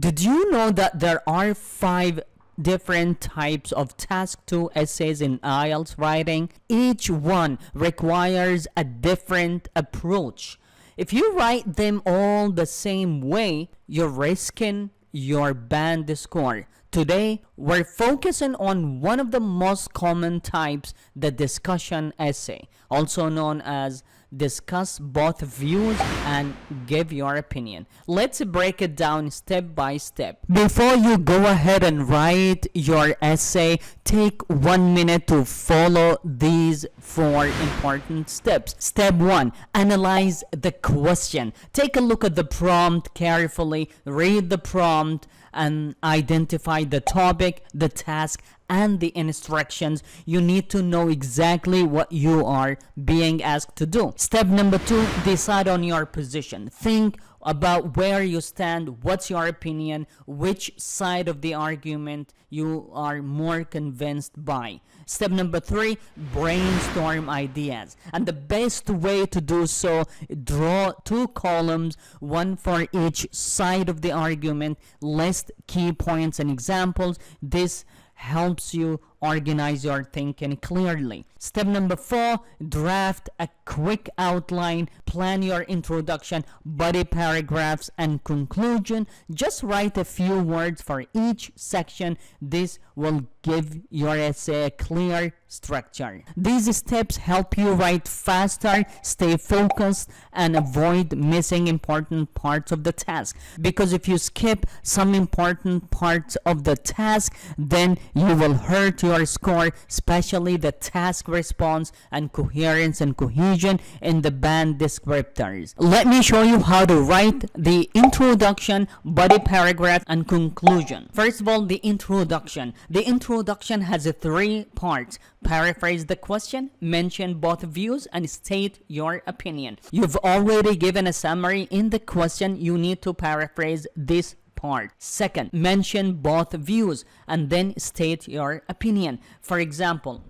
Did you know that there are 5 different types of task 2 essays in IELTS writing? Each one requires a different approach. If you write them all the same way, you're risking your band score. Today, we're focusing on one of the most common types, the discussion essay, also known as discuss both views and give your opinion. Let's break it down step by step. Before you go ahead and write your essay, take 1 minute to follow these 4 important steps. Step 1, analyze the question. Take a look at the prompt carefully, read the prompt, and identify the topic, the task, and the instructions. You need to know exactly what you are being asked to do. Step number 2, decide on your position. Think about where you stand, what's your opinion, which side of the argument you are more convinced by. Step number 3, brainstorm ideas. And the best way to do so, draw 2 columns, one for each side of the argument, list key points and examples. This helps you organize your thinking clearly. Step number 4, draft a quick outline, plan your introduction, body paragraphs, and conclusion. Just write a few words for each section. This will give your essay a clear structure. These steps help you write faster, stay focused, and avoid missing important parts of the task. Because if you skip some important parts of the task, then you will hurt your score, especially the task response and coherence and cohesion in the band descriptors. Let me show you how to write the introduction, body paragraph, and conclusion. First of all, the introduction. The introduction has 3 parts. Paraphrase the question, mention both views, and state your opinion. You've already given a summary in the question. You need to paraphrase this part. Second, mention both views and then state your opinion. For example,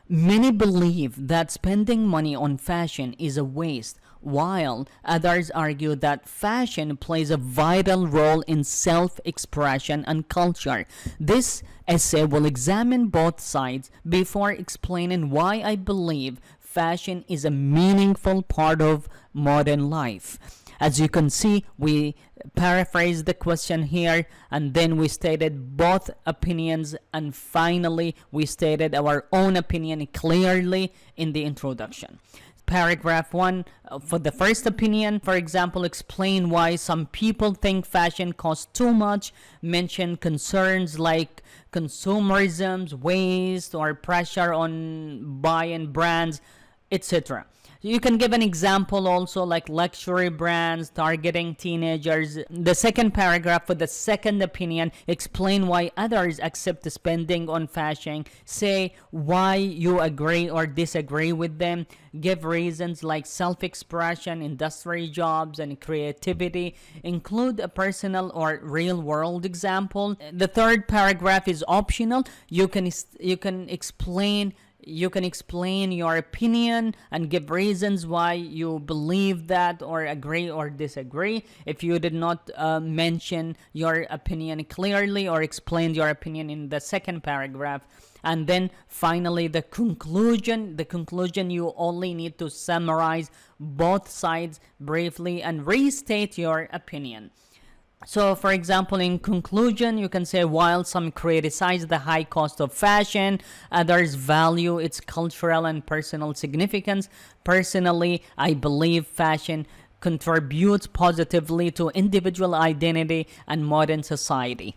many believe that spending money on fashion is a waste, while others argue that fashion plays a vital role in self-expression and culture. This essay will examine both sides before explaining why I believe fashion is a meaningful part of modern life. As you can see, we paraphrased the question here, and then we stated both opinions, and finally we stated our own opinion clearly in the introduction. Paragraph 1, for the first opinion, for example, explain why some people think fashion costs too much. Mention concerns like consumerism, waste, or pressure on buying brands, etc. You can give an example also like luxury brands targeting teenagers. The second paragraph, for the second opinion, explain why others accept spending on fashion. Say why you agree or disagree with them. Give reasons like self-expression, industry jobs, and creativity. Include a personal or real-world example. The third paragraph is optional. You can explain your opinion and give reasons why you believe that, or agree or disagree. If you did not mention your opinion clearly or explain your opinion in the second paragraph. And then finally, the conclusion. The conclusion, you only need to summarize both sides briefly and restate your opinion. So, for example, in conclusion, you can say, while some criticize the high cost of fashion, others value its cultural and personal significance. Personally, I believe fashion contributes positively to individual identity and modern society.